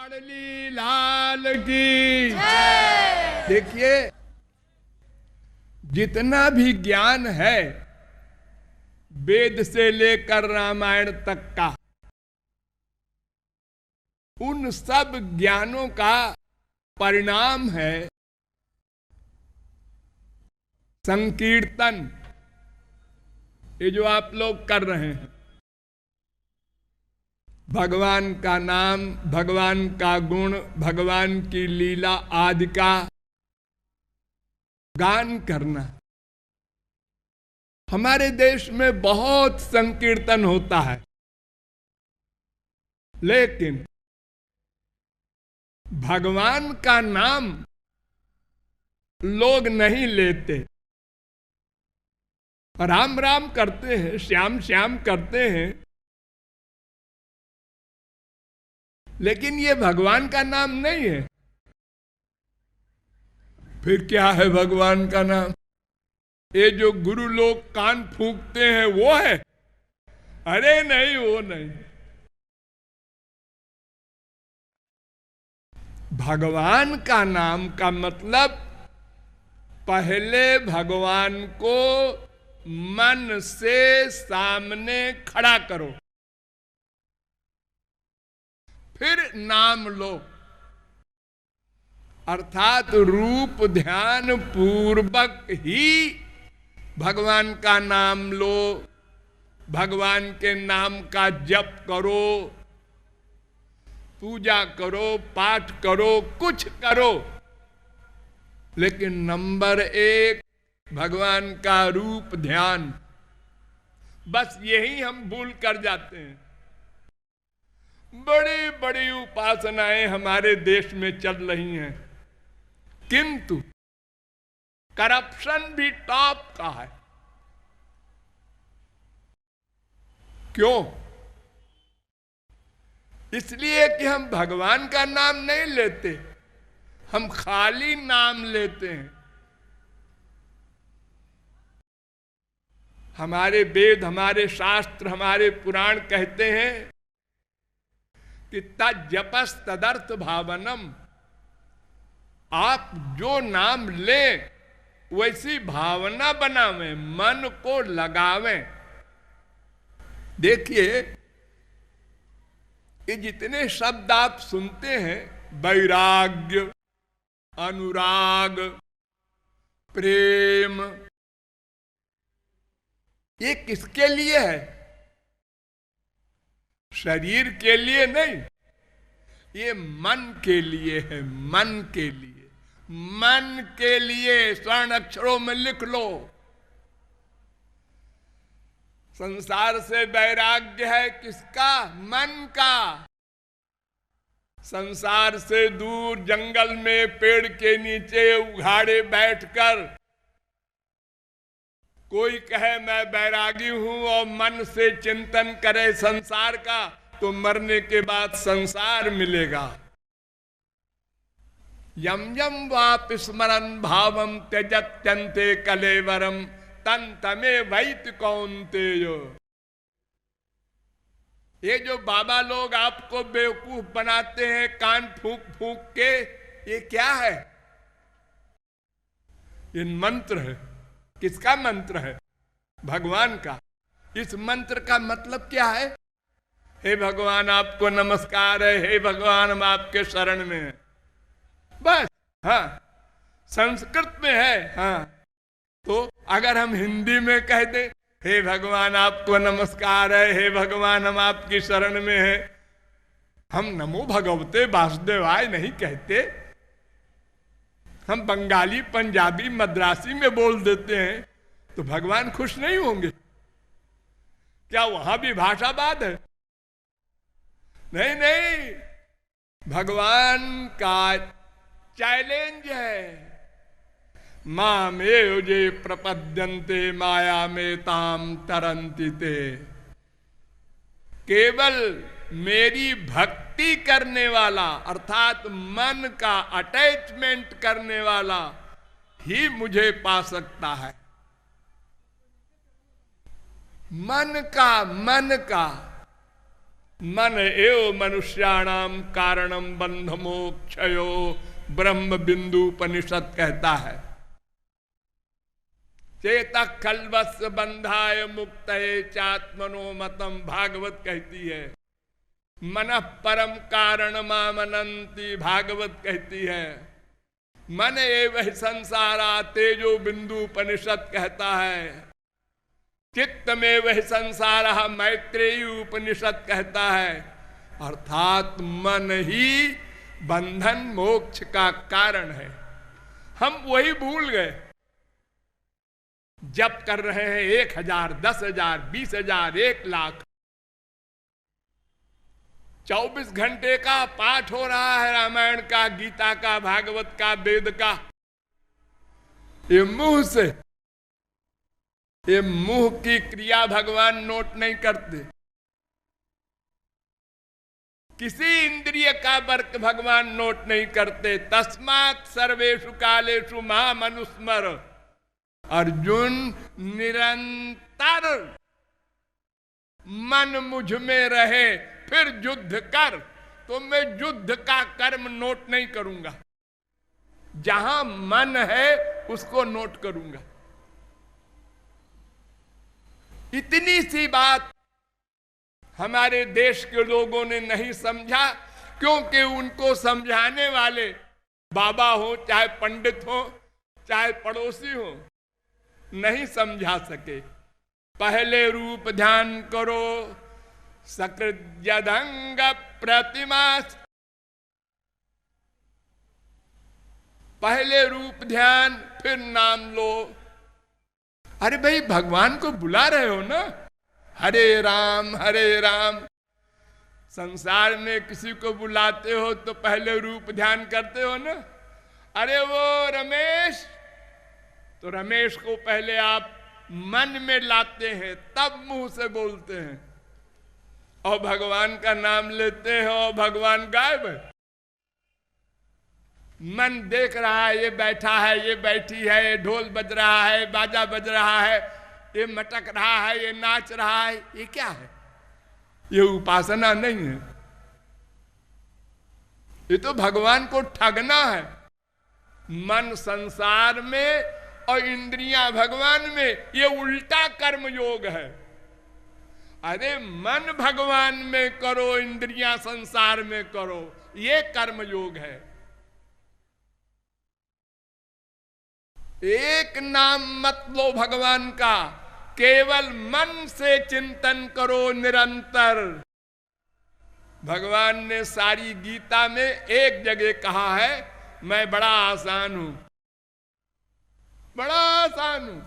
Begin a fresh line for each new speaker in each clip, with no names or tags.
लाडली लाल की। देखिए, जितना भी ज्ञान है वेद से लेकर रामायण तक का, उन सब ज्ञानों का परिणाम है संकीर्तन। ये जो आप लोग कर रहे हैं, भगवान का नाम, भगवान का गुण, भगवान की लीला आदि का गान करना। हमारे देश में बहुत संकीर्तन होता है, लेकिन भगवान का नाम लोग नहीं लेते। राम राम करते हैं, श्याम श्याम करते हैं, लेकिन ये भगवान का नाम नहीं है। फिर क्या है भगवान का नाम? ये जो गुरु लोग कान फूंकते हैं वो है? अरे नहीं, वो नहीं। भगवान का नाम का मतलब पहले भगवान को मन से सामने खड़ा करो, फिर नाम लो। अर्थात रूप ध्यान पूर्वक ही भगवान का नाम लो, भगवान के नाम का जप करो, पूजा करो, पाठ करो, कुछ करो, लेकिन नंबर एक भगवान का रूप ध्यान। बस यही हम भूल कर जाते हैं। बड़ी बड़ी उपासनाएं हमारे देश में चल रही हैं, किंतु करप्शन भी टॉप का है। क्यों? इसलिए कि हम भगवान का नाम नहीं लेते, हम खाली नाम लेते हैं। हमारे वेद, हमारे शास्त्र, हमारे पुराण कहते हैं कि तज्जपस तदर्थ भावनम। आप जो नाम लें वैसी भावना बनावें, मन को लगावें। देखिए, ये जितने शब्द आप सुनते हैं, वैराग्य, अनुराग, प्रेम, ये किसके लिए है? शरीर के लिए नहीं, ये मन के लिए है। मन के लिए, मन के लिए स्वर्ण अक्षरों में लिख लो। संसार से वैराग्य है किसका? मन का। संसार से दूर जंगल में पेड़ के नीचे उघाड़े बैठकर कोई कहे मैं वैरागी हूं और मन से चिंतन करे संसार का, तो मरने के बाद संसार मिलेगा। यम यम वाप स्मरन भावम त्यजत्यन्ते कलेवरम तन तमे वैत कौन्तेयो। ये जो बाबा लोग आपको बेवकूफ बनाते हैं कान फूंक फूंक के, ये क्या है? ये मंत्र है। किसका मंत्र है? भगवान का। इस मंत्र का मतलब क्या है? हे भगवान आपको नमस्कार है, हे भगवान हम आपके शरण में हैं। बस। हाँ, संस्कृत में है। हाँ, तो अगर हम हिंदी में कह दें हे भगवान आपको नमस्कार है, हे भगवान हम आपकी शरण में हैं, हम नमो भगवते वासुदेवाय नहीं कहते। हम बंगाली, पंजाबी, मद्रासी में बोल देते हैं, तो भगवान खुश नहीं होंगे क्या? वहां भी भाषावाद है? नहीं नहीं, भगवान का चैलेंज है। मामेव जे प्रपद्यन्ते माया में ताम तरन्ति ते। केवल मेरी भक्ति करने वाला, अर्थात मन का अटैचमेंट करने वाला ही मुझे पा सकता है। मन का मन एव मनुष्याणाम कारणम बंध मोक्षयो, ब्रह्म बिंदु उपनिषद कहता है। चेतक खलवस् बंधाय मुक्तये चात्मनो मतम, भागवत कहती है। मन परम कारण मामनंती, भागवत कहती है। मन एवं संसारा तेजो बिंदु उपनिषद कहता है। चित्त में वह संसार मैत्रेयी उपनिषद कहता है। अर्थात मन ही बंधन मोक्ष का कारण है। हम वही भूल गए। जप कर रहे हैं 1000, 10,000, 20,000, 1,00,000, 24 घंटे का पाठ हो रहा है रामायण का, गीता का, भागवत का, वेद का। ये मुंह से, ये मुंह की क्रिया भगवान नोट नहीं करते। किसी इंद्रिय का वर्क भगवान नोट नहीं करते। तस्मात् सर्वेषु कालेषु माम अनुस्मर। अर्जुन, निरंतर मन मुझ में रहे, फिर युद्ध कर। तो मैं युद्ध का कर्म नोट नहीं करूंगा, जहां मन है उसको नोट करूंगा। इतनी सी बात हमारे देश के लोगों ने नहीं समझा, क्योंकि उनको समझाने वाले बाबा हो, चाहे पंडित हो, चाहे पड़ोसी हो, नहीं समझा सके। पहले रूप ध्यान करो, सकृद्यदंग प्रतिमा। पहले रूप ध्यान, फिर नाम लो। अरे भाई, भगवान को बुला रहे हो ना, हरे राम हरे राम। संसार में किसी को बुलाते हो तो पहले रूप ध्यान करते हो ना। अरे वो रमेश, तो रमेश को पहले आप मन में लाते हैं, तब मुंह से बोलते हैं। और भगवान का नाम लेते हैं और भगवान गायब है। मन देख रहा है, ये बैठा है, ये बैठी है, ये ढोल बज रहा है, बाजा बज रहा है, ये मटक रहा है, ये नाच रहा है। ये क्या है? ये उपासना नहीं है, ये तो भगवान को ठगना है। मन संसार में और इंद्रियां भगवान में, ये उल्टा कर्म योग है। अरे मन भगवान में करो, इंद्रियां संसार में करो, ये कर्म योग है। एक नाम मत लो भगवान का, केवल मन से चिंतन करो निरंतर। भगवान ने सारी गीता में एक जगह कहा है, मैं बड़ा आसान हूं, बड़ा आसान हूं।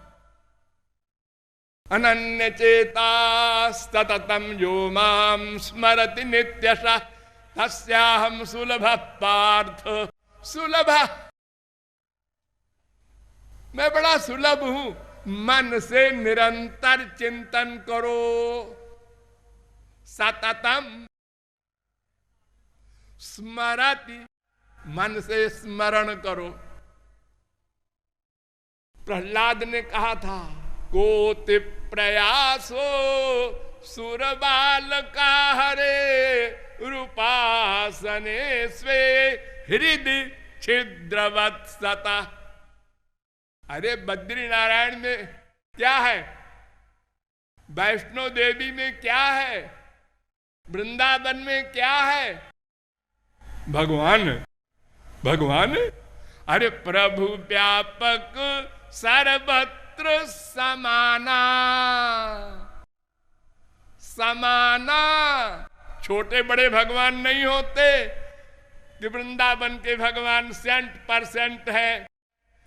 अनन्य चेता सततम जो माम स्मरति नित्यशः तस्याहं सुलभ पार्थ सुलभ। मैं बड़ा सुलभ हूं। मन से निरंतर चिंतन करो, सततम स्मरति, मन से स्मरण करो। प्रहलाद ने कहा था, कोटि प्रयासो सुरबाल का हरे रूपासने स्वे हृदय छिद्रवत् सता। अरे बद्री नारायण में क्या है, वैष्णो देवी में क्या है, वृंदावन में क्या है? भगवान, भगवान। अरे प्रभु व्यापक सर्वत्र समाना, समाना। छोटे बड़े भगवान नहीं होते कि वृंदावन के भगवान 100% है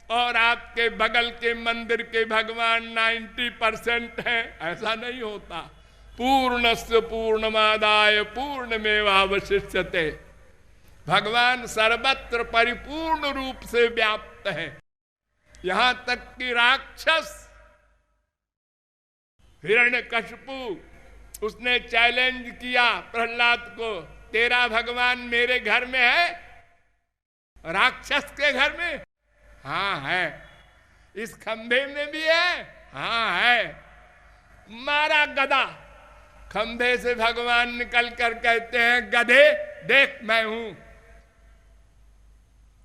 और आपके बगल के मंदिर के भगवान 90% है। ऐसा नहीं होता। पूर्णस्य पूर्णमादाय पूर्णमेवावशिष्यते। भगवान सर्वत्र परिपूर्ण रूप से व्याप्त है। यहां तक कि राक्षस हिरण्यकशिपु, उसने चैलेंज किया प्रहलाद को, तेरा भगवान मेरे घर में है? राक्षस के घर में? हाँ है। इस खंभे में भी है? हाँ है। मारा गदा, खंभे से भगवान निकल कर कहते हैं, गधे देख मैं हूं।